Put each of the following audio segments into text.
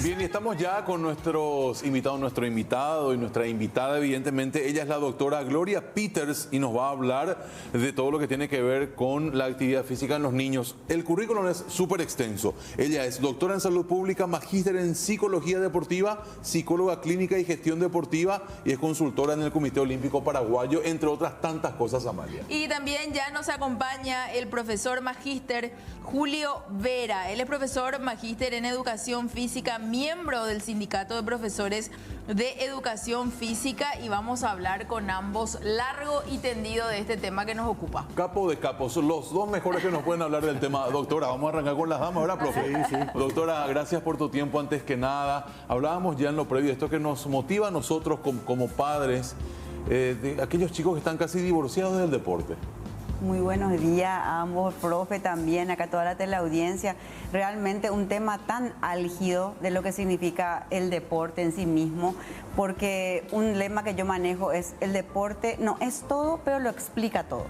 Bien, y estamos ya con nuestros invitados, nuestro invitado y nuestra invitada, evidentemente. Ella es la doctora Gloria Peters y nos va a hablar de todo lo que tiene que ver con la actividad física en los niños. El currículum es súper extenso. Ella es doctora en salud pública, magíster en psicología deportiva, psicóloga clínica y gestión deportiva y es consultora en el Comité Olímpico Paraguayo, entre otras tantas cosas, Amalia. Y también ya nos acompaña el profesor magíster Julio Vera. Él es profesor magíster en educación física, miembro del Sindicato de Profesores de Educación Física, y vamos a hablar con ambos largo y tendido de este tema que nos ocupa. Capo de capos, los dos mejores que nos pueden hablar del tema. Doctora, vamos a arrancar con las damas, ¿verdad, profe? Sí. Doctora, gracias por tu tiempo antes que nada. Hablábamos ya en lo previo, esto que nos motiva a nosotros como padres, de aquellos chicos que están casi divorciados del deporte. Muy buenos días a ambos, profe, también acá toda la teleaudiencia. Realmente un tema tan álgido de lo que significa el deporte en sí mismo, porque un lema que yo manejo es: el deporte no es todo, pero lo explica todo.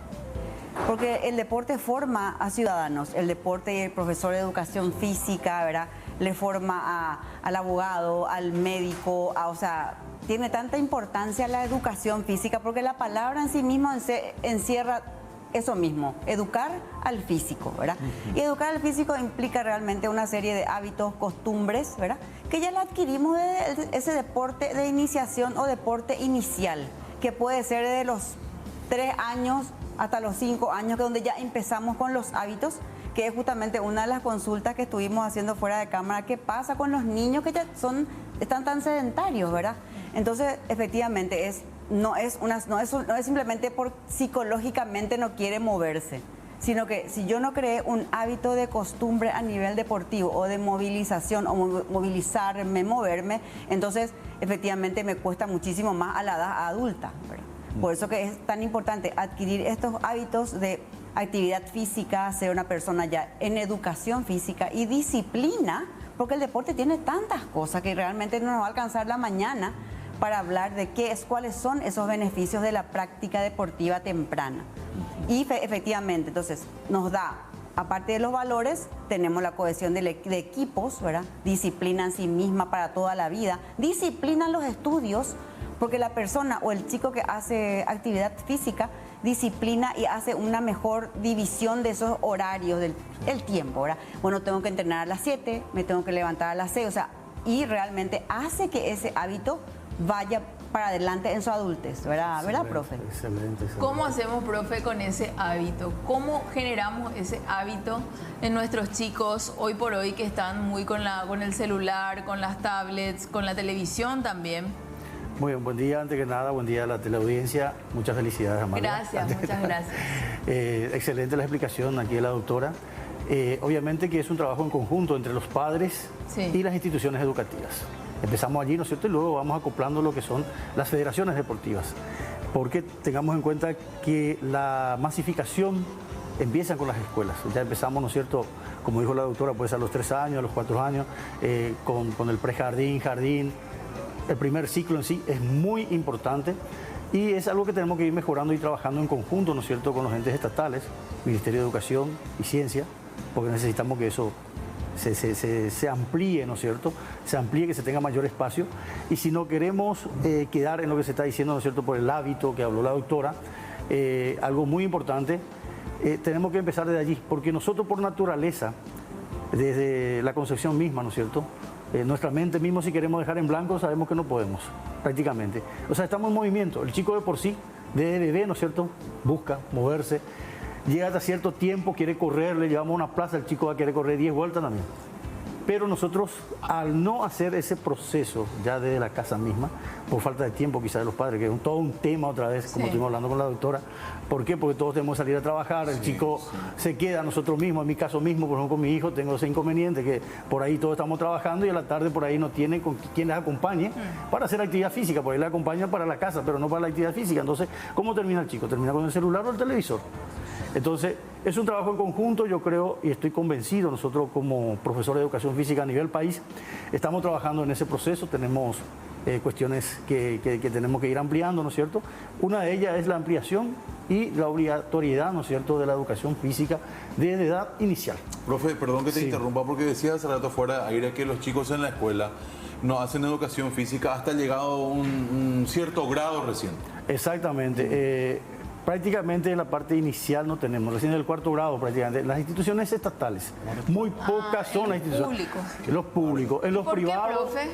Porque el deporte forma a ciudadanos, el deporte y el profesor de educación física, ¿verdad?, le forma al abogado, al médico, o sea, tiene tanta importancia la educación física, porque la palabra en sí misma encierra eso mismo, educar al físico, ¿verdad? Y educar al físico implica realmente una serie de hábitos, costumbres, ¿verdad?, que ya la adquirimos de ese deporte de iniciación o deporte inicial, que puede ser desde los 3 años hasta los 5 años, que es donde ya empezamos con los hábitos, que es justamente una de las consultas que estuvimos haciendo fuera de cámara. ¿Qué pasa con los niños que ya están tan sedentarios, verdad? Entonces, efectivamente, no es simplemente por psicológicamente no quiere moverse, sino que si yo no creé un hábito de costumbre a nivel deportivo o de movilización o movilizarme, moverme, entonces efectivamente me cuesta muchísimo más a la edad adulta, ¿verdad? Por eso que es tan importante adquirir estos hábitos de actividad física, ser una persona ya en educación física y disciplina, porque el deporte tiene tantas cosas que realmente no nos va a alcanzar la mañana para hablar de cuáles son esos beneficios de la práctica deportiva temprana. Y efectivamente, entonces, nos da, aparte de los valores, tenemos la cohesión de equipos, ¿verdad? Disciplina en sí misma para toda la vida, disciplina en los estudios, porque la persona o el chico que hace actividad física disciplina y hace una mejor división de esos horarios del tiempo, ¿verdad? Bueno, tengo que entrenar a las 7, me tengo que levantar a las 6, o sea, y realmente hace que ese hábito vaya para adelante en su adultez, ¿verdad? ¿Verdad, profe? Excelente. ¿Cómo hacemos, profe, con ese hábito? ¿Cómo generamos ese hábito en nuestros chicos hoy por hoy que están muy con el celular, con las tablets, con la televisión también? Muy bien, buen día, antes que nada, buen día a la teleaudiencia. Muchas felicidades, Amalia. Gracias, muchas gracias. Excelente la explicación aquí de la doctora. Obviamente que es un trabajo en conjunto entre los padres y las instituciones educativas. Empezamos allí, ¿no es cierto? Y luego vamos acoplando lo que son las federaciones deportivas. Porque tengamos en cuenta que la masificación empieza con las escuelas. Ya empezamos, ¿no es cierto?, como dijo la doctora, puede ser a los 3 años, a los 4 años, con el prejardín, jardín. El primer ciclo en sí es muy importante y es algo que tenemos que ir mejorando y trabajando en conjunto, ¿no es cierto?, con los entes estatales, Ministerio de Educación y Ciencia, porque necesitamos que eso se amplíe, ¿no es cierto?, se amplíe, que se tenga mayor espacio. Y si no queremos quedar en lo que se está diciendo, ¿no es cierto?, por el hábito que habló la doctora, algo muy importante, tenemos que empezar desde allí, porque nosotros por naturaleza, desde la concepción misma, ¿no es cierto?, nuestra mente mismo, si queremos dejar en blanco, sabemos que no podemos, prácticamente. O sea, estamos en movimiento. El chico de por sí, desde bebé, ¿no es cierto?, busca moverse. Llega hasta cierto tiempo, quiere correr, le llevamos a una plaza, el chico va a querer correr 10 vueltas también. Pero nosotros, al no hacer ese proceso ya desde la casa misma, por falta de tiempo quizás de los padres, que es todo un tema otra vez, como estuvimos hablando con la doctora. ¿Por qué? Porque todos tenemos que salir a trabajar, el chico se queda, nosotros mismos, en mi caso mismo, por ejemplo con mi hijo, tengo ese inconveniente, que por ahí todos estamos trabajando y a la tarde por ahí no tiene con quien les acompañe para hacer actividad física, por ahí le acompaña para la casa, pero no para la actividad física. Entonces, ¿cómo termina el chico? Termina con el celular o el televisor. Entonces, es un trabajo en conjunto, yo creo, y estoy convencido, nosotros como profesores de educación física a nivel país, estamos trabajando en ese proceso, tenemos cuestiones que tenemos que ir ampliando, ¿no es cierto? Una de ellas es la ampliación y la obligatoriedad, ¿no es cierto?, de la educación física desde edad inicial. Profe, perdón que te Sí. interrumpa, porque decía hace rato fuera de aire que los chicos en la escuela no hacen educación física hasta llegado a un cierto grado recién. Exactamente. Prácticamente en la parte inicial no tenemos, recién en el cuarto grado prácticamente. Las instituciones estatales, muy pocas son las instituciones. Los públicos. En los ¿Por qué, privados. profe?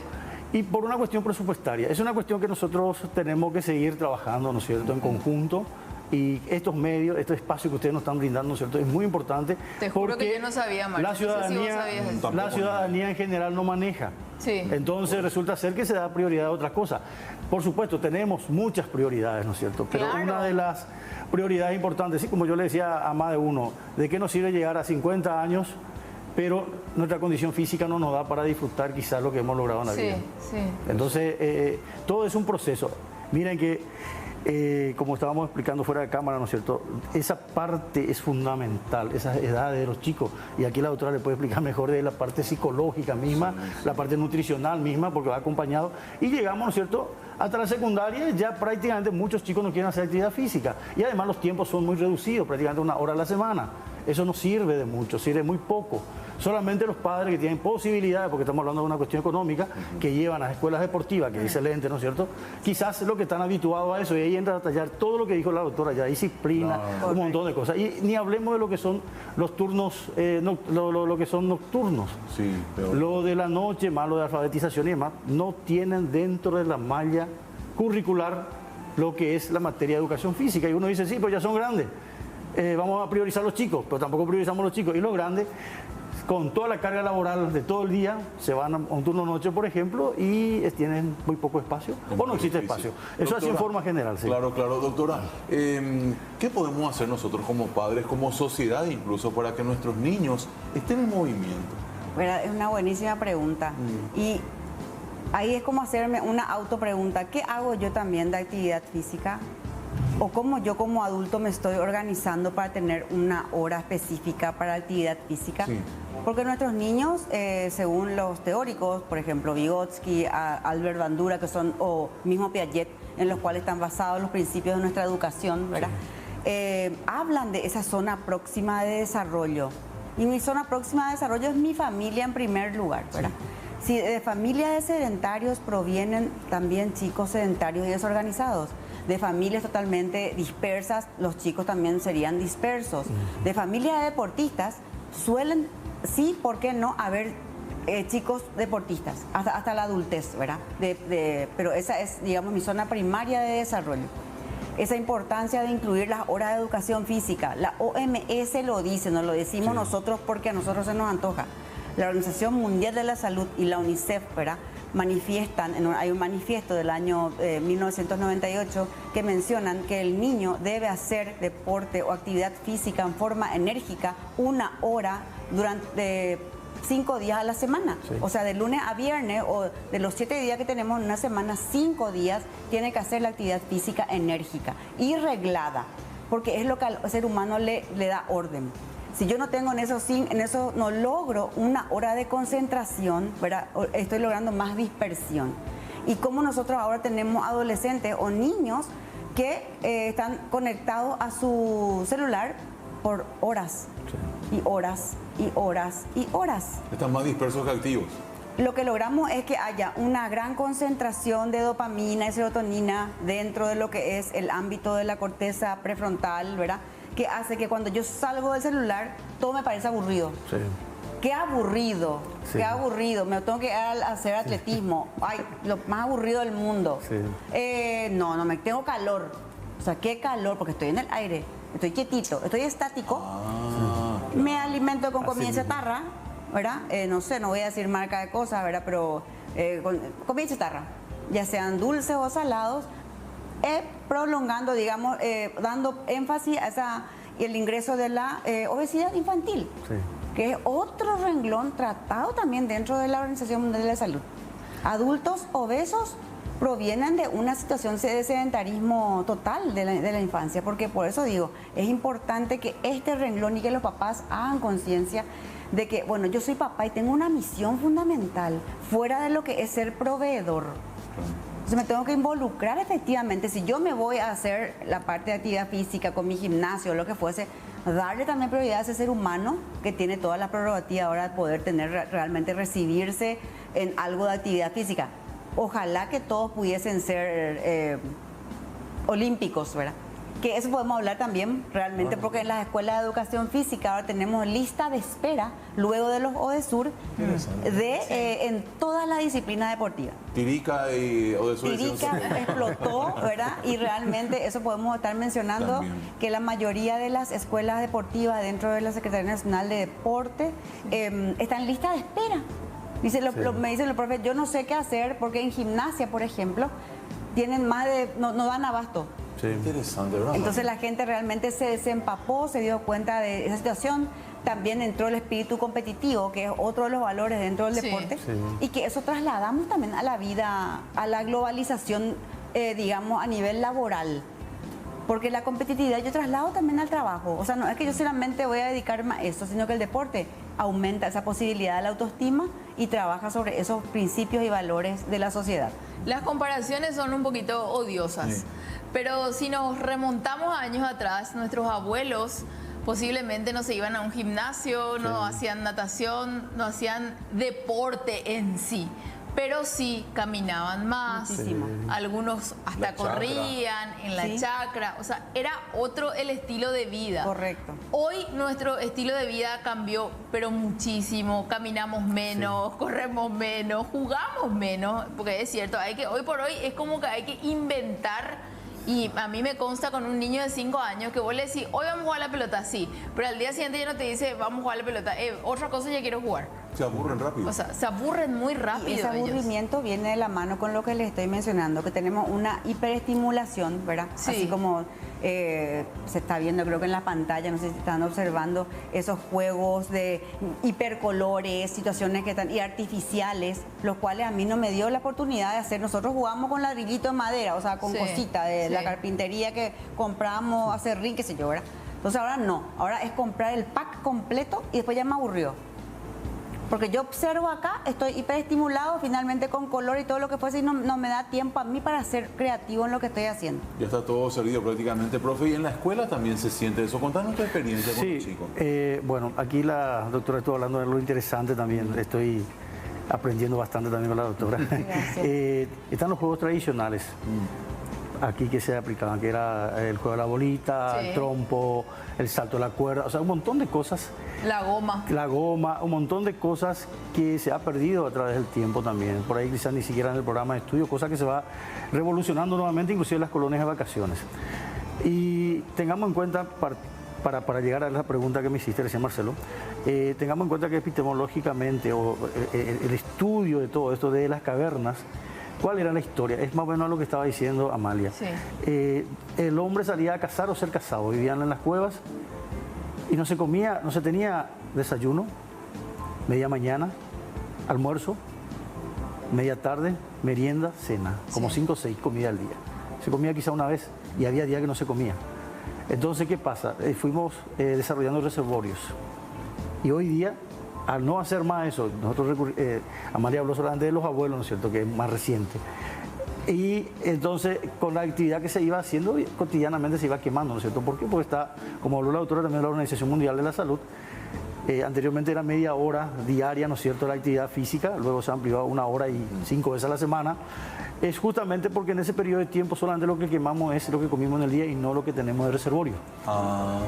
Y por una cuestión presupuestaria. Es una cuestión que nosotros tenemos que seguir trabajando, ¿no es cierto?, en conjunto. Y estos medios, este espacio que ustedes nos están brindando, ¿no es cierto?, es muy importante. Te juro porque que yo no sabía, Marco. la No sé si vos ciudadanía, sabías eso. la ciudadanía en general no maneja. Sí. Entonces resulta ser que se da prioridad a otras cosas. Por supuesto, tenemos muchas prioridades, ¿no es cierto? Pero Claro. una de las prioridades importantes, sí, como yo le decía a más de uno, ¿de qué nos sirve llegar a 50 años, pero nuestra condición física no nos da para disfrutar quizás lo que hemos logrado en la vida? Sí. Entonces, todo es un proceso. Miren que, como estábamos explicando fuera de cámara, ¿no es cierto?, esa parte es fundamental, esas edades de los chicos. Y aquí la doctora le puede explicar mejor de la parte psicológica misma, la parte nutricional misma, porque va acompañado. Y llegamos, ¿no es cierto?, hasta la secundaria, ya prácticamente muchos chicos no quieren hacer actividad física. Y además los tiempos son muy reducidos, prácticamente 1 hora a la semana. Eso no sirve de mucho, sirve muy poco. Solamente los padres que tienen posibilidades, porque estamos hablando de una cuestión económica, que llevan a las escuelas deportivas, que es excelente, ¿no es cierto? Quizás es lo que están habituados a eso, y ahí entra a tallar todo lo que dijo la doctora, ya disciplina, un montón de cosas. Y ni hablemos de lo que son los turnos, lo que son nocturnos. Sí, peor. Lo de la noche, más lo de alfabetización y demás, no tienen dentro de la malla curricular lo que es la materia de educación física. Y uno dice, sí, pero ya son grandes. Vamos a priorizar los chicos, pero tampoco priorizamos los chicos. Y los grandes, con toda la carga laboral de todo el día, se van a un turno noche, por ejemplo, y tienen muy poco espacio, o no existe espacio. Eso así en forma general, sí. Claro, claro. Doctora, ¿qué podemos hacer nosotros como padres, como sociedad incluso, para que nuestros niños estén en movimiento? ¿Verdad? Es una buenísima pregunta. Y ahí es como hacerme una autopregunta. ¿Qué hago yo también de actividad física? ¿O cómo yo como adulto me estoy organizando para tener una hora específica para actividad física? Sí. Porque nuestros niños, según los teóricos, por ejemplo, Vygotsky, Albert Bandura, que son, o mismo Piaget, en los cuales están basados los principios de nuestra educación, ¿verdad? Hablan de esa zona próxima de desarrollo. Y mi zona próxima de desarrollo es mi familia en primer lugar, ¿verdad? Si de familias de sedentarios provienen también chicos sedentarios y desorganizados. De familias totalmente dispersas, los chicos también serían dispersos. De familias de deportistas, suelen, sí, ¿por qué no?, haber chicos deportistas, hasta la adultez, ¿verdad? Pero esa es, digamos, mi zona primaria de desarrollo. Esa importancia de incluir las horas de educación física. La OMS lo dice, nos lo decimos nosotros porque a nosotros se nos antoja. La Organización Mundial de la Salud y la UNICEF, ¿verdad?, manifiestan, hay un manifiesto del año 1998 que mencionan que el niño debe hacer deporte o actividad física en forma enérgica 1 hora durante 5 días a la semana. Sí. O sea, de lunes a viernes, o de los 7 días que tenemos en una semana, 5 días tiene que hacer la actividad física enérgica y reglada, porque es lo que al ser humano le da orden. Si yo no tengo en eso no logro 1 hora de concentración, ¿verdad? Estoy logrando más dispersión. Y como nosotros ahora tenemos adolescentes o niños que están conectados a su celular por horas, y horas, y horas, y horas. Están más dispersos que activos. Lo que logramos es que haya una gran concentración de dopamina y serotonina dentro de lo que es el ámbito de la corteza prefrontal, ¿verdad?, que hace que cuando yo salgo del celular todo me parece aburrido. Sí. Qué aburrido, Sí. qué aburrido. Me tengo que ir a hacer atletismo. Ay, lo más aburrido del mundo. Sí. No, me tengo calor. O sea, qué calor, porque estoy en el aire. Estoy quietito, estoy estático. Me alimento con comida chatarra, ¿verdad? No sé, no voy a decir marca de cosas, ¿verdad? Pero comida chatarra, ya sean dulces o salados. Prolongando, digamos, dando énfasis a el ingreso de la obesidad infantil, Sí. que es otro renglón tratado también dentro de la Organización Mundial de la Salud. Adultos obesos provienen de una situación de sedentarismo total de la infancia, porque por eso digo, es importante que este renglón y que los papás hagan conciencia de que, bueno, yo soy papá y tengo una misión fundamental fuera de lo que es ser proveedor. Entonces me tengo que involucrar efectivamente. Si yo me voy a hacer la parte de actividad física con mi gimnasio o lo que fuese, darle también prioridad a ese ser humano que tiene toda la prerrogativa ahora de poder tener realmente recibirse en algo de actividad física. Ojalá que todos pudiesen ser olímpicos, ¿verdad? Que eso podemos hablar también realmente porque en las escuelas de educación física ahora tenemos lista de espera luego de los ODESUR en todas las disciplinas deportivas. Tirica y ODESUR. Tirica explotó, ¿verdad? Y realmente eso podemos estar mencionando también, que la mayoría de las escuelas deportivas dentro de la Secretaría Nacional de Deporte están en lista de espera. Me dicen los profes, yo no sé qué hacer porque en gimnasia, por ejemplo, tienen más de, no dan abasto. Sí. Interesante, ¿verdad? Entonces la gente realmente se desempapó, se dio cuenta de esa situación. También entró el espíritu competitivo, que es otro de los valores dentro del deporte, y que eso trasladamos también a la vida, a la globalización, digamos, a nivel laboral. Porque la competitividad yo traslado también al trabajo. O sea, no es que yo solamente voy a dedicarme a esto, sino que el deporte aumenta esa posibilidad de la autoestima y trabaja sobre esos principios y valores de la sociedad. Las comparaciones son un poquito odiosas, pero si nos remontamos a años atrás, nuestros abuelos posiblemente no se iban a un gimnasio, no hacían natación, no hacían deporte en sí. Pero sí caminaban más, algunos hasta corrían en la chacra, o sea, era otro el estilo de vida. Correcto. Hoy nuestro estilo de vida cambió, pero muchísimo, caminamos menos, corremos menos, jugamos menos, porque es cierto, hoy por hoy es como que hay que inventar. Y a mí me consta con un niño de 5 años que vos le decís, hoy vamos a jugar a la pelota, sí, pero al día siguiente ya no te dice, vamos a jugar a la pelota, otra cosa ya quiero jugar. Se aburren rápido. O sea, se aburren muy rápido. Y ese aburrimiento viene de la mano con lo que les estoy mencionando, que tenemos una hiperestimulación, ¿verdad? Sí. Así como se está viendo, creo que en la pantalla, no sé si están observando esos juegos de hipercolores, situaciones que están y artificiales, los cuales a mí no me dio la oportunidad de hacer. Nosotros jugamos con ladrillito de madera, o sea, con cositas de la carpintería que compramos, hacer ring, qué sé yo, ¿verdad? Entonces ahora no, ahora es comprar el pack completo y después ya me aburrió. Porque yo observo acá, estoy hiperestimulado finalmente con color y todo lo que fuese y no me da tiempo a mí para ser creativo en lo que estoy haciendo. Ya está todo servido prácticamente, profe, y en la escuela también se siente eso. Contanos tu experiencia con los chicos. Bueno, aquí la doctora estuvo hablando de lo interesante también, estoy aprendiendo bastante también con la doctora. Están los juegos tradicionales. Aquí que se aplicaban, que era el juego de la bolita, el trompo, el salto de la cuerda, o sea, un montón de cosas. La goma, un montón de cosas que se ha perdido a través del tiempo también. Por ahí quizás ni siquiera en el programa de estudio, cosas que se va revolucionando nuevamente, inclusive en las colonias de vacaciones. Y tengamos en cuenta, para llegar a la pregunta que me hiciste, decía Marcelo, tengamos en cuenta que epistemológicamente, o el estudio de todo esto de las cavernas, ¿cuál era la historia? Es más o menos lo que estaba diciendo Amalia. El hombre salía a cazar o ser cazado, vivían en las cuevas y no se comía, no se tenía desayuno, media mañana, almuerzo, media tarde, merienda, cena, como 5 o 6 comidas al día. Se comía quizá una vez y había días que no se comía. Entonces, ¿qué pasa? Fuimos desarrollando reservorios y hoy día, al no hacer más eso, nosotros Amalia habló solamente de los abuelos, ¿no es cierto?, que es más reciente. Y entonces, con la actividad que se iba haciendo, cotidianamente se iba quemando, ¿no es cierto? ¿Por qué? Porque está, como habló la doctora también de la Organización Mundial de la Salud, anteriormente era media hora diaria, ¿no es cierto?, la actividad física, luego se amplió a 1 hora y 5 veces a la semana. Es justamente porque en ese periodo de tiempo solamente lo que quemamos es lo que comimos en el día y no lo que tenemos de reservorio.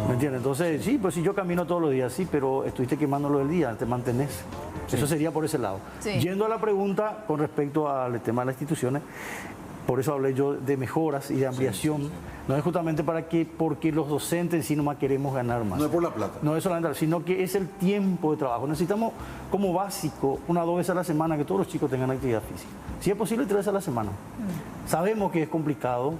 ¿Me entiendes? Entonces, sí, pues si yo camino todos los días, sí, pero estuviste quemando lo del día, te mantenés. Eso sería por ese lado. Yendo a la pregunta con respecto al tema de las instituciones, por eso hablé yo de mejoras y de ampliación. No es justamente porque los docentes en sí nomás queremos ganar más. No es por la plata. No es solamente, sino que es el tiempo de trabajo. Necesitamos como básico 1 o 2 veces a la semana que todos los chicos tengan actividad física. Si es posible, 3 veces a la semana. Sabemos que es complicado,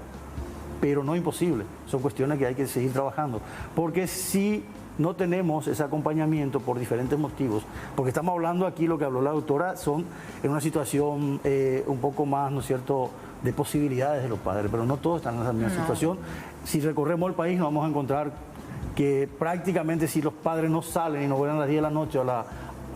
pero no imposible. Son cuestiones que hay que seguir trabajando. Porque si no tenemos ese acompañamiento por diferentes motivos, porque estamos hablando aquí, lo que habló la doctora, son en una situación un poco más, ¿no es cierto?, de posibilidades de los padres, pero no todos están en esa misma situación. Si recorremos el país nos vamos a encontrar que prácticamente si los padres no salen y no vuelven a las 10 de la noche o a las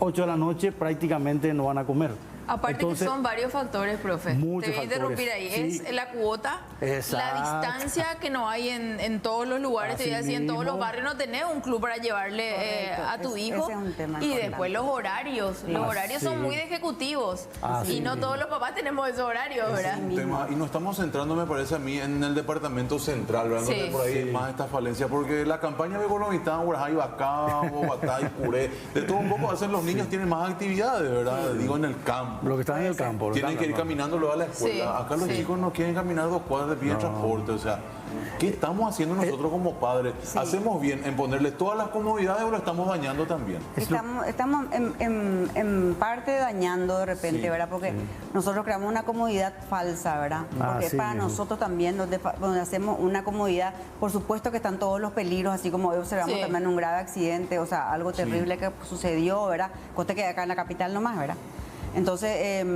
8 de la noche, prácticamente no van a comer. Aparte Entonces, que son varios factores, profe. muchos Te voy a interrumpir factores, ahí. sí. Es la cuota, Exacto. la distancia que no hay en todos los lugares. Te voy a decir, en todos los mismo. barrios no tenés un club para llevarle Correcto. a tu hijo. Ese es un tema y importante. después los horarios. Los horarios son muy de ejecutivos. Así Y no mismo. todos los papás tenemos esos horarios, ¿verdad? Un tema, y nos estamos centrando, me parece a mí, en el departamento central, ¿verdad? Sí. Donde por ahí hay más esta falencia, porque la campaña de Colomitán, Guarajá y Bacá, Bogotá y Puré, de todo un poco, a veces los niños tienen más actividades, ¿verdad? Digo, en el campo. Lo que está en el campo. lo que Tienen está que en ir el campo. caminando luego a la escuela. Sí, Acá los sí. chicos no quieren caminar 2 cuadras de pie en transporte, o sea, ¿qué estamos haciendo nosotros como padres? ¿Hacemos bien en ponerle todas las comodidades o lo estamos dañando también? Estamos en parte dañando de repente, Sí, ¿verdad? Porque nosotros creamos una comodidad falsa, ¿verdad? Porque es Así para mismo. nosotros también donde hacemos una comodidad. Por supuesto que están todos los peligros, así como hoy observamos Sí. también un grave accidente, o sea, algo terrible que sucedió, ¿verdad? Cosa que acá en la capital nomás, ¿verdad? Entonces,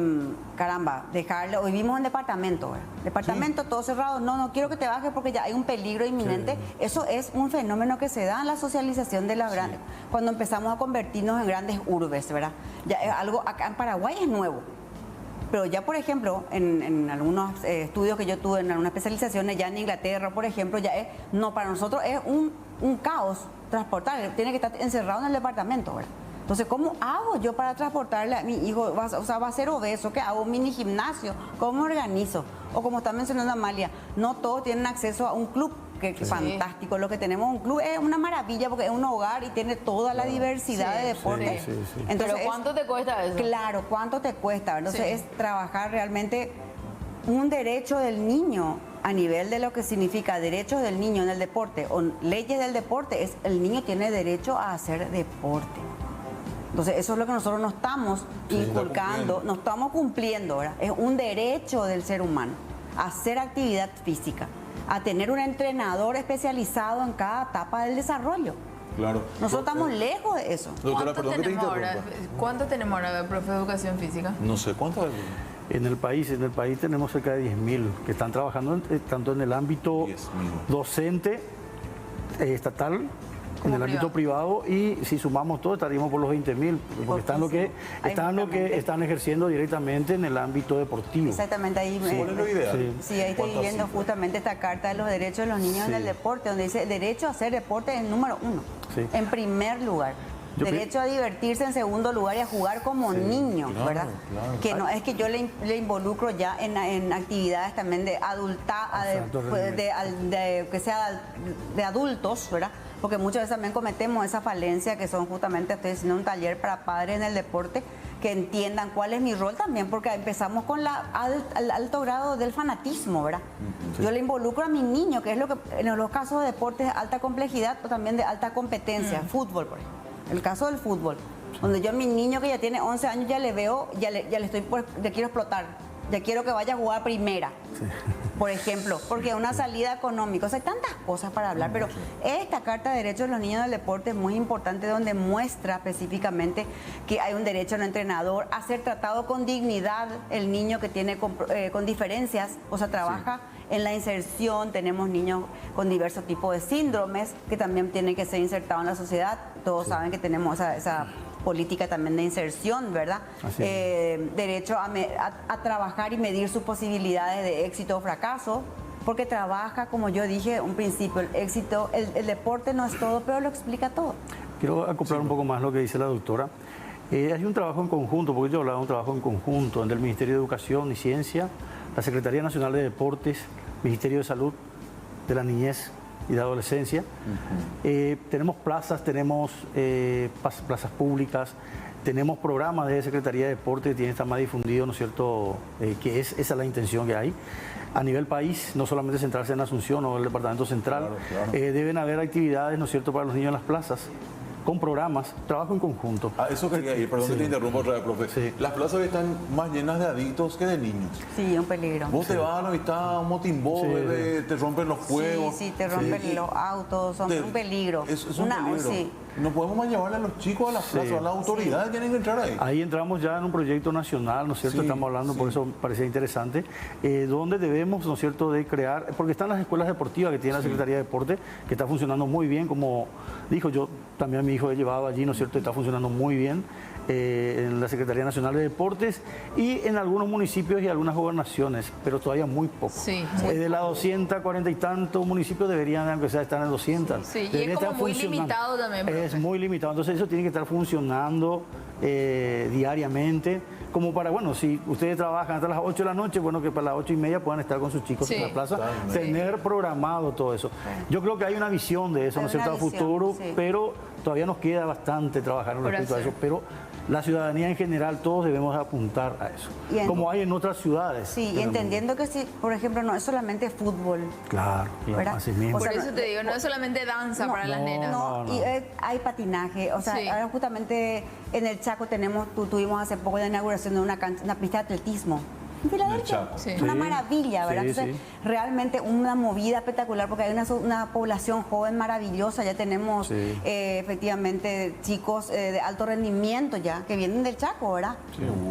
caramba, dejarlo. Hoy vimos en departamento, ¿verdad? Departamento todo cerrado. No quiero que te bajes porque ya hay un peligro inminente. Eso es un fenómeno que se da en la socialización de la grandes. Cuando empezamos a convertirnos en grandes urbes, ¿verdad? Ya es algo acá en Paraguay es nuevo. Pero ya, por ejemplo, en algunos estudios que yo tuve, en algunas especializaciones, ya en Inglaterra, por ejemplo, ya es, no, para nosotros es un caos transportar, tiene que estar encerrado en el departamento, ¿verdad? Entonces, ¿cómo hago yo para transportarle a mi hijo? Va a ser obeso, ¿qué hago? Un mini gimnasio, ¿cómo organizo? O como está mencionando Amalia, no todos tienen acceso a un club, que es fantástico. Lo que tenemos un club es una maravilla porque es un hogar y tiene toda la diversidad de deportes. sí. Entonces, Pero ¿cuánto te cuesta eso? Claro, ¿cuánto te cuesta? Entonces Sí. es trabajar realmente un derecho del niño a nivel de lo que significa derechos del niño en el deporte o leyes del deporte, es el niño tiene derecho a hacer deporte. Entonces eso es lo que nosotros nos estamos inculcando, nos estamos cumpliendo, ¿verdad? Es un derecho del ser humano a hacer actividad física, a tener un entrenador especializado en cada etapa del desarrollo. Claro. Nosotros estamos lejos de eso. Doctora, perdón que te interrumpa. ¿Cuánto tenemos ahora, profe de educación física? No sé, ¿cuánto es? En el país tenemos cerca de 10.000 que están trabajando tanto en el ámbito 10.000. docente estatal, Como en el ámbito privado, y si sumamos todo estaríamos por los 20.000, porque están ejerciendo directamente en el ámbito deportivo. Exactamente ahí. ¿Cuál es lo ideal? Sí, ahí estoy ¿Cuánto viendo así? justamente esta carta de los derechos de los niños en el deporte, donde dice derecho a hacer deporte en número 1, Sí. en primer lugar. Derecho a divertirse en segundo lugar y a jugar como niño, claro, ¿verdad? claro. Que no es que yo le involucro ya en actividades también de que sea de adultos, ¿verdad? Porque muchas veces también cometemos esa falencia que son justamente, estoy haciendo un taller para padres en el deporte que entiendan cuál es mi rol también, porque empezamos con el alto grado del fanatismo, ¿verdad? Yo le involucro a mi niño, que es lo que en los casos de deportes de alta complejidad o también de alta competencia, fútbol, por ejemplo. El caso del fútbol, donde yo a mi niño que ya tiene 11 años ya le veo, ya le quiero explotar, ya quiero que vaya a jugar a primera, por ejemplo, porque es una salida económica. O sea, hay tantas cosas para hablar, pero esta Carta de Derechos de los Niños del Deporte es muy importante, donde muestra específicamente que hay un derecho al entrenador a ser tratado con dignidad el niño que tiene con diferencias, o sea, trabaja en la inserción. Tenemos niños con diversos tipos de síndromes que también tienen que ser insertados en la sociedad. Todos saben que tenemos esa política también de inserción, ¿verdad? Derecho a trabajar y medir sus posibilidades de éxito o fracaso, porque trabaja, como yo dije un principio, el éxito, el deporte no es todo, pero lo explica todo. Quiero acoplar un poco más lo que dice la doctora. Hay un trabajo en conjunto, porque yo hablaba de un trabajo en conjunto entre el Ministerio de Educación y Ciencia, la Secretaría Nacional de Deportes, Ministerio de Salud, de la Niñez y de Adolescencia. Tenemos plazas, tenemos plazas públicas, tenemos programas de Secretaría de Deporte que tienen que estar más difundidos, ¿no es cierto? Esa es la intención que hay. A nivel país, no solamente centrarse en Asunción o el Departamento Central, Claro. deben haber actividades, ¿no es cierto?, para los niños en las plazas, con programas, trabajo en conjunto. A eso quería ir, perdón que te interrumpa otra vez, profe. Sí. Las plazas están más llenas de adictos que de niños. Sí, un peligro. Vos te vas a la vista un motimbó, te rompen los juegos. Sí, te rompen los autos, son un peligro. Es un peligro. Sí. No podemos más llevarle a los chicos a las plazas, las autoridades tienen que entrar ahí. Ahí entramos ya en un proyecto nacional, ¿no es cierto? Sí, Estamos hablando, por eso parecía interesante, donde debemos, ¿no es cierto?, de crear, porque están las escuelas deportivas que tiene la Secretaría de Deporte, que está funcionando muy bien, como dijo yo, también a mi hijo he llevado allí, ¿no es cierto?, está funcionando muy bien. en la Secretaría Nacional de Deportes y en algunos municipios y algunas gobernaciones, pero todavía muy poco. Sí, de las 240 y tantos municipios deberían empezar a estar en 200. Sí, y es como muy limitado también, profe. Es muy limitado, entonces eso tiene que estar funcionando diariamente, como para, bueno, si ustedes trabajan hasta las 8 de la noche, bueno, que para las 8:30 puedan estar con sus chicos en la plaza, tener programado todo eso. Yo creo que hay una visión de eso, ¿no es cierto?, a futuro, pero todavía nos queda bastante trabajar respecto a eso, pero la ciudadanía en general, todos debemos apuntar a eso, como hay en otras ciudades. Sí, y entendiendo que si, por ejemplo, no es solamente fútbol. Claro, así mismo. Por eso te digo, no es solamente danza para las nenas. No, y hay patinaje, o sea, ahora justamente en el Chaco tuvimos hace poco la inauguración de una pista de atletismo. En Filadelfia, una maravilla, ¿verdad? Entonces, realmente una movida espectacular porque hay una población joven maravillosa, ya tenemos efectivamente chicos de alto rendimiento ya que vienen del Chaco, ¿verdad?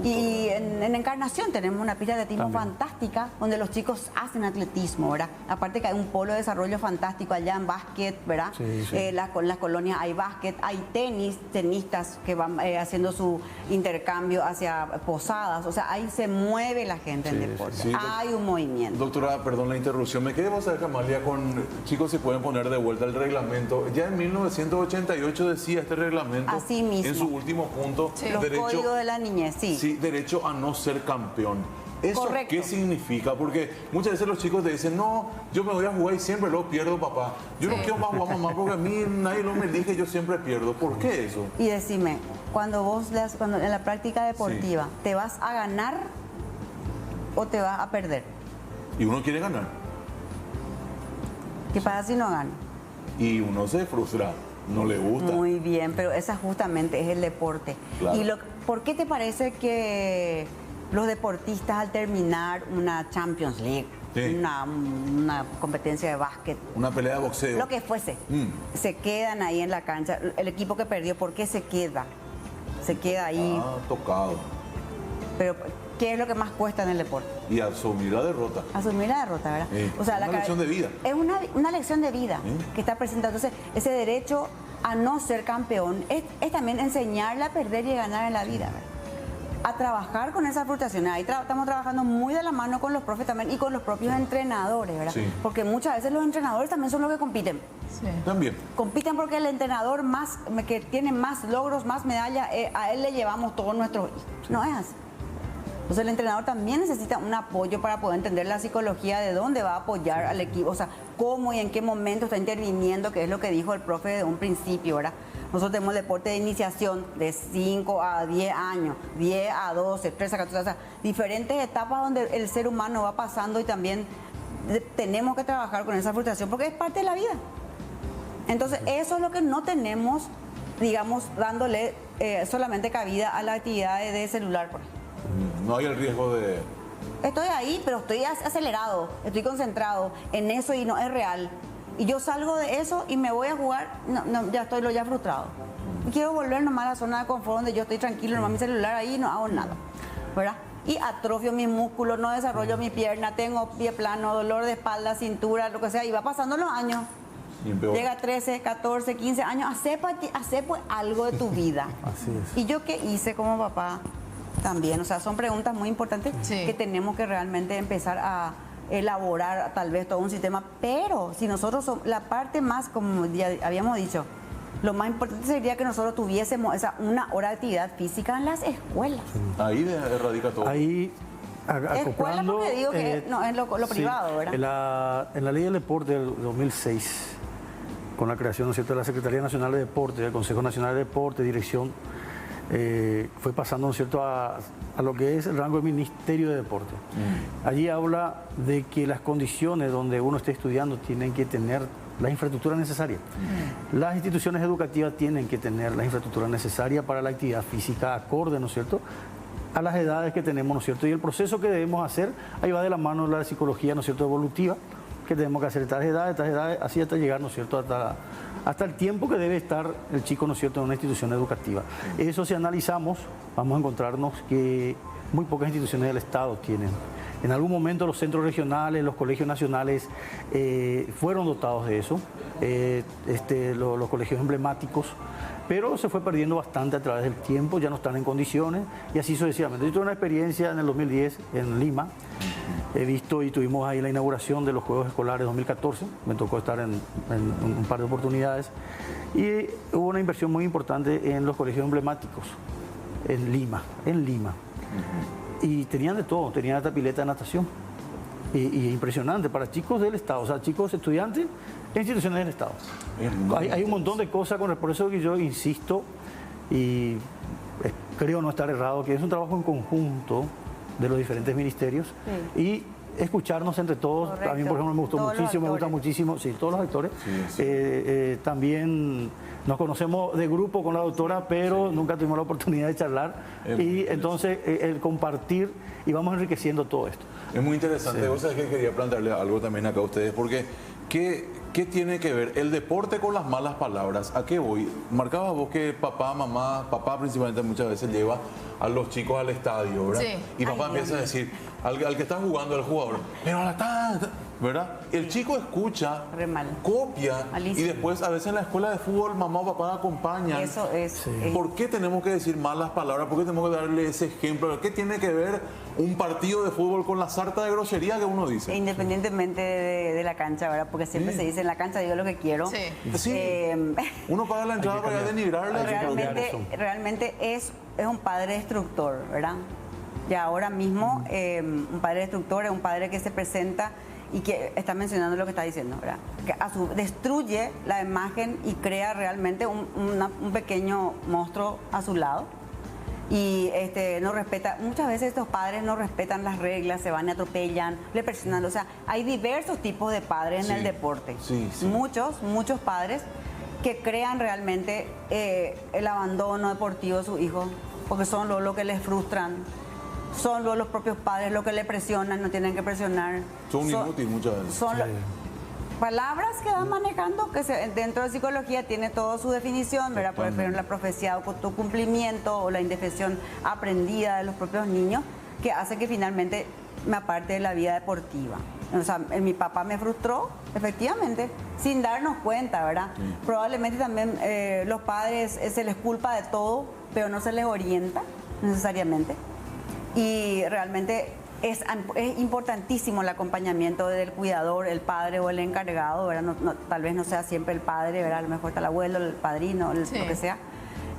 Y en Encarnación tenemos una pista de atletismo fantástica donde los chicos hacen atletismo, ¿verdad? Aparte que hay un polo de desarrollo fantástico allá en básquet, ¿verdad? Con las colonias hay básquet, hay tenistas que van haciendo su intercambio hacia Posadas, o sea, ahí se mueve la gente en deporte. Hay un movimiento. Doctora, perdón la interrupción. Me quedé, vos a ver, Amalia, con chicos, si pueden poner de vuelta el reglamento. Ya en 1988 decía este reglamento, así mismo, en su último punto, los códigos de la niñez, derecho a no ser campeón. ¿Eso qué significa? Porque muchas veces los chicos te dicen, no, yo me voy a jugar y siempre lo pierdo, papá. Yo no quiero más jugar, mamá, porque a mí nadie lo me elige, yo siempre pierdo. ¿Por qué eso? Y decime, cuando en la práctica deportiva, ¿te vas a ganar o te vas a perder? Y uno quiere ganar. ¿Qué pasa si no gana? Y uno se frustra, no le gusta. Muy bien, pero esa justamente es el deporte. Claro. ¿Y por qué te parece que los deportistas al terminar una Champions League, una competencia de básquet, una pelea de boxeo, lo que fuese, se quedan ahí en la cancha? El equipo que perdió, ¿por qué se queda? Se queda ahí. Tocado. Pero ¿qué es lo que más cuesta en el deporte? Y asumir la derrota. Asumir la derrota, ¿verdad? O sea, una lección de vida. Es una lección de vida que está presentando. Entonces, ese derecho a no ser campeón es también enseñarle a perder y a ganar en la vida, ¿verdad? A trabajar con esas frustraciones. Ahí estamos trabajando muy de la mano con los profes también y con los propios entrenadores, ¿verdad? Porque muchas veces los entrenadores también son los que compiten. También. Compiten porque el entrenador que tiene más logros, más medallas, a él le llevamos todos nuestros... No es así. Entonces el entrenador también necesita un apoyo para poder entender la psicología de dónde va a apoyar al equipo, o sea, cómo y en qué momento está interviniendo, que es lo que dijo el profe de un principio, ¿verdad? Nosotros tenemos deporte de iniciación de 5 a 10 años, 10 a 12, 13 a 14, o sea, diferentes etapas donde el ser humano va pasando y también tenemos que trabajar con esa frustración porque es parte de la vida. Entonces eso es lo que no tenemos, digamos, dándole solamente cabida a la actividad de celular, por ejemplo. No hay el riesgo de... Estoy ahí, pero estoy acelerado, estoy concentrado en eso y no es real. Y yo salgo de eso y me voy a jugar, ya estoy frustrado. Y quiero volver nomás a la zona de confort donde yo estoy tranquilo, nomás mi celular ahí y no hago nada, ¿verdad? Y atrofio mis músculos, no desarrollo mi pierna, tengo pie plano, dolor de espalda, cintura, lo que sea, y va pasando los años. Llega a 13, 14, 15 años, hace pues algo de tu vida. Así es. ¿Y yo qué hice como papá? También, o sea, son preguntas muy importantes que tenemos que realmente empezar a elaborar tal vez todo un sistema, pero si nosotros somos la parte más, como ya habíamos dicho, lo más importante sería que nosotros tuviésemos una hora de actividad física en las escuelas. Ahí radica todo. Ahí escuela porque digo que no es lo privado, ¿verdad? En la ley del deporte del 2006, con la creación, ¿no es cierto?, de la Secretaría Nacional de Deporte, del Consejo Nacional de Deporte, dirección, fue pasando, ¿no es cierto?, a lo que es el rango de Ministerio de Deporte. Allí habla de que las condiciones donde uno esté estudiando tienen que tener la infraestructura necesaria. Las instituciones educativas tienen que tener la infraestructura necesaria para la actividad física acorde, ¿no es cierto?, a las edades que tenemos, ¿no es cierto? Y el proceso que debemos hacer, ahí va de la mano la psicología, ¿no es cierto?, evolutiva, que tenemos que hacer estas edades, así hasta llegar, ¿no es cierto?, hasta el tiempo que debe estar el chico, ¿no es cierto?, en una institución educativa. Eso, si analizamos, vamos a encontrarnos que muy pocas instituciones del Estado tienen En algún momento los centros regionales, los colegios nacionales fueron dotados de eso, los colegios emblemáticos, pero se fue perdiendo bastante a través del tiempo, ya no están en condiciones y así sucesivamente. Yo tuve una experiencia en el 2010 en Lima, he visto y tuvimos ahí la inauguración de los Juegos Escolares 2014, me tocó estar en un par de oportunidades y hubo una inversión muy importante en los colegios emblemáticos en Lima. Y tenían de todo, tenían hasta pileta de natación. Y impresionante para chicos del Estado, o sea, chicos estudiantes en instituciones del Estado. Hay un montón de cosas, por eso que yo insisto y creo no estar errado, que es un trabajo en conjunto de los diferentes ministerios y escucharnos entre todos. Correcto. A mí, por ejemplo, me gustó muchísimo, me gusta muchísimo, sí, todos los actores. Sí. También nos conocemos de grupo con la doctora, pero nunca tuvimos la oportunidad de charlar. Y entonces el compartir y vamos enriqueciendo todo esto. Es muy interesante. Sí. Vos sabés que quería plantearle algo también acá a ustedes, porque ¿qué tiene que ver el deporte con las malas palabras? ¿A qué voy? Marcabas vos que papá, mamá, papá principalmente muchas veces lleva a los chicos al estadio, ¿verdad? Sí. Y papá empieza a decir, al que está jugando, al jugador, pero a la ¿verdad? El chico escucha, copia y después a veces en la escuela de fútbol mamá o papá acompañan. Eso es. Sí. ¿Por qué tenemos que decir malas palabras? ¿Por qué tenemos que darle ese ejemplo? ¿Qué tiene que ver un partido de fútbol con la sarta de grosería que uno dice? Independientemente de la cancha, ¿verdad? Porque siempre se dice en la cancha digo lo que quiero. Sí. Sí. Uno paga la entrada para denigrarla. Realmente es un padre destructor, ¿verdad? Y ahora mismo un padre destructor es un padre que se presenta y que está mencionando lo que está diciendo, ¿verdad? Que destruye la imagen y crea realmente un pequeño monstruo a su lado. Y no respeta, muchas veces estos padres no respetan las reglas, se van y atropellan, le presionan. O sea, hay diversos tipos de padres en el deporte. Sí. Muchos padres que crean realmente el abandono deportivo de su hijo, porque son lo que les frustran. Son los propios padres los que le presionan, no tienen que presionar. Son inútiles muchas veces. Son palabras que van manejando, que dentro de psicología tiene toda su definición, ¿verdad? Por ejemplo, la profecía de autocumplimiento o la indefensión aprendida de los propios niños, que hace que finalmente me aparte de la vida deportiva. O sea, mi papá me frustró, efectivamente, sin darnos cuenta, ¿verdad? Probablemente también los padres se les culpa de todo, pero no se les orienta necesariamente. Y realmente es importantísimo el acompañamiento del cuidador, el padre o el encargado, ¿verdad? Tal vez no sea siempre el padre, ¿verdad? A lo mejor está el abuelo, el padrino, lo que sea.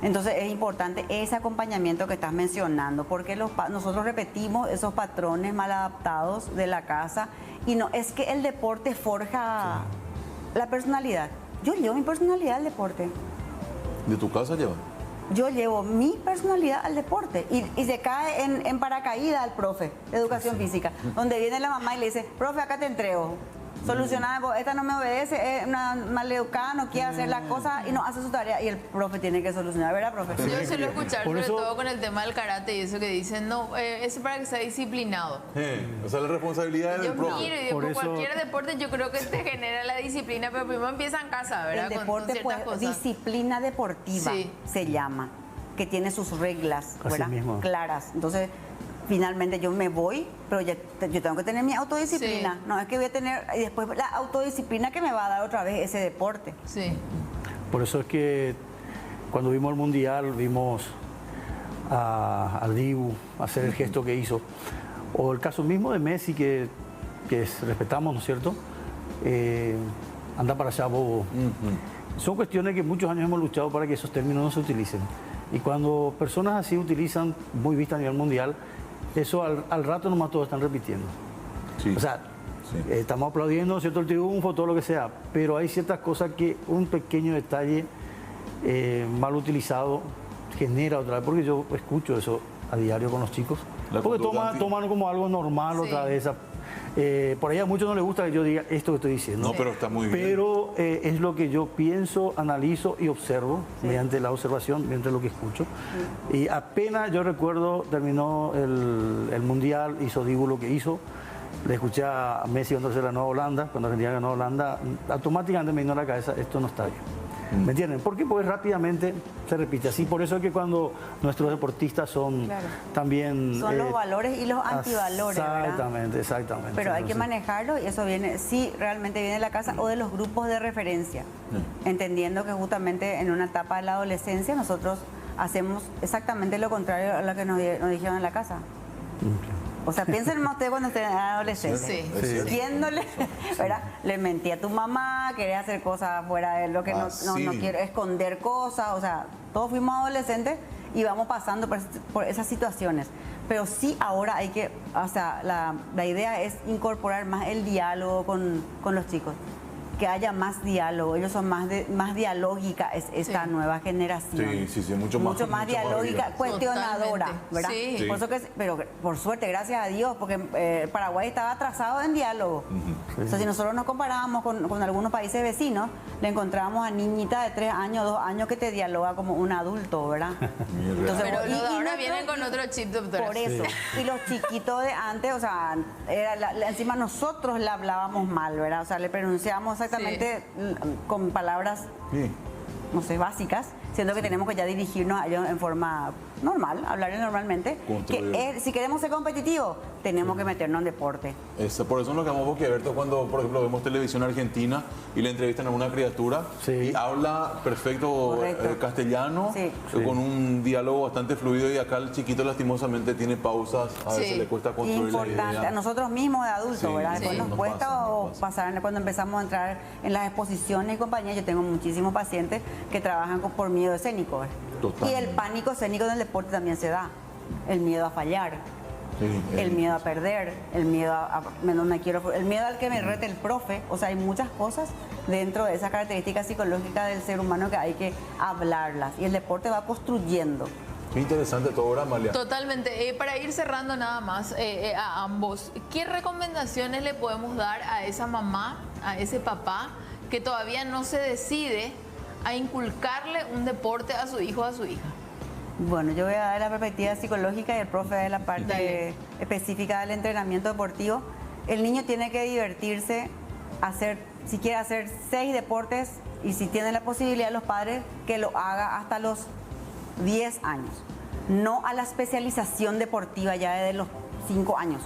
Entonces es importante ese acompañamiento que estás mencionando, porque nosotros repetimos esos patrones mal adaptados de la casa y no es que el deporte forja la personalidad. Yo llevo mi personalidad al deporte. ¿De tu casa llevas? Yo llevo mi personalidad al deporte y se cae en paracaídas al profe de educación física, donde viene la mamá y le dice, profe, acá te entrego. Solucionada, esta no me obedece, es una maleducada, no quiere hacer las cosas y no hace su tarea y el profe tiene que solucionar, ¿verdad, profe? Yo suelo escuchar, sobre todo con el tema del karate y eso que dicen, no, eso es para que sea disciplinado. O sea, la responsabilidad es del profe. Miro y digo, por cualquier deporte yo creo que te genera la disciplina, pero primero empieza en casa, ¿verdad? El deporte, con ciertas cosas. Disciplina deportiva se llama, que tiene sus reglas, ¿verdad? Claras. Entonces, finalmente yo me voy, pero yo tengo que tener mi autodisciplina. Sí. No es que voy a tener, y después la autodisciplina que me va a dar otra vez ese deporte. Sí. Por eso es que cuando vimos el Mundial, vimos al Dibu hacer el gesto que hizo. O el caso mismo de Messi, que respetamos, ¿no es cierto? Anda para allá, bobo. Son cuestiones que muchos años hemos luchado para que esos términos no se utilicen. Y cuando personas así utilizan, muy vista a nivel mundial, eso al rato nomás todos están repitiendo. Sí. O sea, estamos aplaudiendo, ¿cierto?, el triunfo, todo lo que sea, pero hay ciertas cosas que un pequeño detalle mal utilizado genera otra vez, porque yo escucho eso a diario con los chicos, porque toman como algo normal otra vez. Por ahí a muchos no les gusta que yo diga esto que estoy diciendo. No, pero está muy bien. Pero es lo que yo pienso, analizo y observo mediante la observación, mediante lo que escucho. Y apenas yo recuerdo, terminó el Mundial, hizo Dibu lo que hizo. Le escuché a Messi cuando se ganó a Holanda, cuando Argentina ganó a Holanda, automáticamente me vino a la cabeza, esto no está bien. ¿Me entienden? ¿Por qué? Porque rápidamente se repite así. Por eso es que cuando nuestros deportistas son también... Son los valores y los antivalores, exactamente, ¿verdad? Exactamente. Pero hay que manejarlo y eso viene, sí, realmente viene de la casa o de los grupos de referencia. Entendiendo que justamente en una etapa de la adolescencia nosotros hacemos exactamente lo contrario a lo que nos dijeron en la casa. O sea, piensen más ustedes cuando estén adolescentes. Sí. Diciéndole, ¿verdad? Le mentí a tu mamá, quería hacer cosas fuera de lo que no quiero, esconder cosas. O sea, todos fuimos adolescentes y vamos pasando por esas situaciones. Pero sí ahora hay que, o sea, la idea es incorporar más el diálogo con los chicos. Que haya más diálogo, ellos son más dialógica esta nueva generación. Sí, mucho más dialógica, cuestionadora, ¿verdad? Sí. Por eso pero por suerte, gracias a Dios, porque Paraguay estaba atrasado en diálogo. O sea, si nosotros nos comparábamos con algunos países vecinos, le encontrábamos a niñitas de 3 años, 2 años que te dialoga como un adulto, ¿verdad? Entonces, pero los de ahora vienen con otro chip, doctora. Por eso. Y los chiquitos de antes, o sea, encima nosotros le hablábamos mal, ¿verdad? O sea, le pronunciábamos exactamente con palabras, no sé, básicas, siendo que tenemos que ya dirigirnos a ellos en forma normal, hablarles normalmente. Si queremos ser competitivos, tenemos que meternos en deporte. Por eso nos quedamos boquiabiertos cuando, por ejemplo, vemos televisión argentina y le entrevistan a una criatura y habla perfecto castellano, con un diálogo bastante fluido, y acá el chiquito lastimosamente tiene pausas, a veces le cuesta construir la idea. A nosotros mismos de adultos, ¿verdad? Después nos cuesta pasar cuando empezamos a entrar en las exposiciones y compañía. Yo tengo muchísimos pacientes que trabajan por miedo escénico. Y el pánico escénico del deporte también se da. El miedo a fallar, el miedo a perder, el miedo el miedo al que me rete el profe. O sea, hay muchas cosas dentro de esa característica psicológica del ser humano que hay que hablarlas. Y el deporte va construyendo. Qué interesante todo, ¿verdad, Amalia? Totalmente. Para ir cerrando nada más a ambos, ¿qué recomendaciones le podemos dar a esa mamá, a ese papá que todavía no se decide a inculcarle un deporte a su hijo o a su hija? Bueno, yo voy a dar la perspectiva psicológica y el profe de la parte específica del entrenamiento deportivo. El niño tiene que divertirse, si quiere hacer 6 deportes, y si tiene la posibilidad los padres, que lo haga hasta los 10 años. No a la especialización deportiva ya desde los 5 años.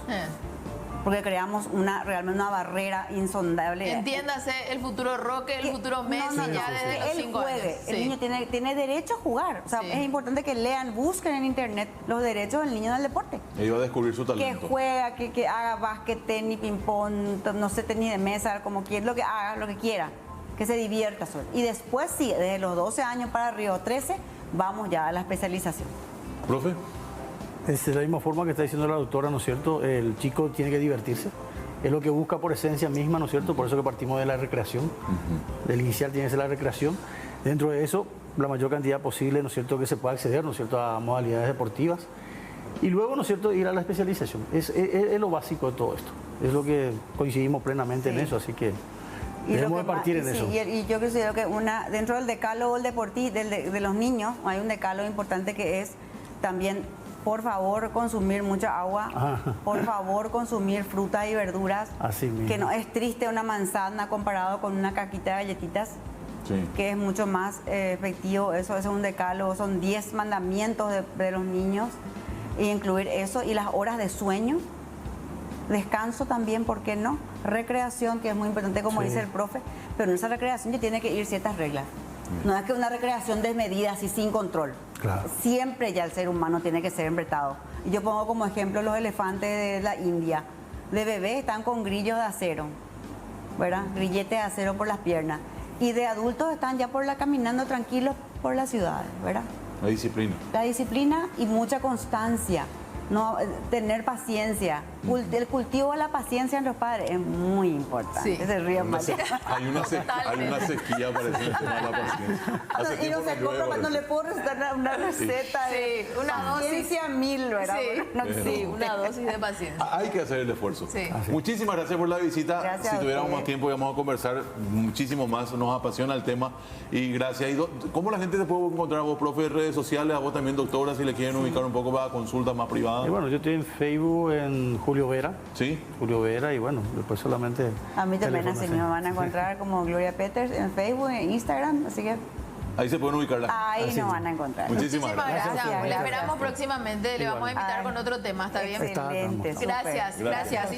Porque creamos realmente una barrera insondable. Entiéndase, el futuro Roque, el futuro Messi, ya desde los 5 años. El niño tiene derecho a jugar. O sea, es importante que lean, busquen en internet los derechos del niño del deporte. Él va a descubrir su talento. Que juega, que haga básquet, tenis, ping-pong, no sé, tenis de mesa, como quiera, lo que haga, lo que quiera. Que se divierta solo. Y después, sí, desde los 12 años para arriba, 13, vamos ya a la especialización. ¿Profe? Es de la misma forma que está diciendo la doctora, ¿no es cierto? El chico tiene que divertirse. Es lo que busca por esencia misma, ¿no es cierto? Por eso que partimos de la recreación. Del inicial tiene que ser la recreación. Dentro de eso, la mayor cantidad posible, ¿no es cierto?, que se pueda acceder, ¿no es cierto?, a modalidades deportivas. Y luego, ¿no es cierto?, ir a la especialización. Es lo básico de todo esto. Es lo que coincidimos plenamente en eso, así que debemos de partir en eso. Y yo considero que dentro del decálogo de los niños, hay un decálogo importante que es también: por favor, consumir mucha agua. Por favor, consumir frutas y verduras. Así mismo. Que no es triste una manzana comparado con una caquita de galletitas. Que es mucho más efectivo. Eso es un decálogo, son 10 mandamientos de los niños. Y incluir eso, y las horas de sueño. Descanso también, ¿por qué no? Recreación, que es muy importante, como dice el profe. Pero en esa recreación ya tiene que ir ciertas reglas. No es que una recreación desmedida, así sin control. Claro. Siempre ya el ser humano tiene que ser embretado. Y yo pongo como ejemplo los elefantes de la India. De bebé están con grillos de acero, ¿verdad? Grilletes de acero por las piernas. Y de adultos están ya caminando tranquilos por las ciudades, ¿verdad? La disciplina. La disciplina y mucha constancia. No, tener paciencia. El cultivo de la paciencia en los padres es muy importante. Se ríe más. Hay una sequía, parece, en el tema de la paciencia. Y no se compra, no le puedo recetar una receta de una paciencia 1000, ¿verdad? Una dosis de paciencia. Hay que hacer el esfuerzo. Muchísimas gracias por la visita. Gracias. Si tuviéramos más tiempo íbamos a conversar muchísimo más. Nos apasiona el tema. Y gracias. ¿Cómo la gente te puede encontrar a vos, profe, en redes sociales? A vos también, doctora, si le quieren ubicar un poco para consultas más privadas. Bueno, yo estoy en Facebook, en Julio Julio Vera. Sí. Julio Vera, y bueno, después solamente... A mí también teléfono, así sí. me van a encontrar como Gloria Peters en Facebook, en Instagram, así que Ahí se pueden ubicar las... ahí Así nos es. van a encontrar. Muchísimas Muchísimas gracias. gracias. Le Gracias. esperamos próximamente. Le vamos a invitar Ay, con otro tema, ¿está bien? Excelente, súper. Gracias, gracias.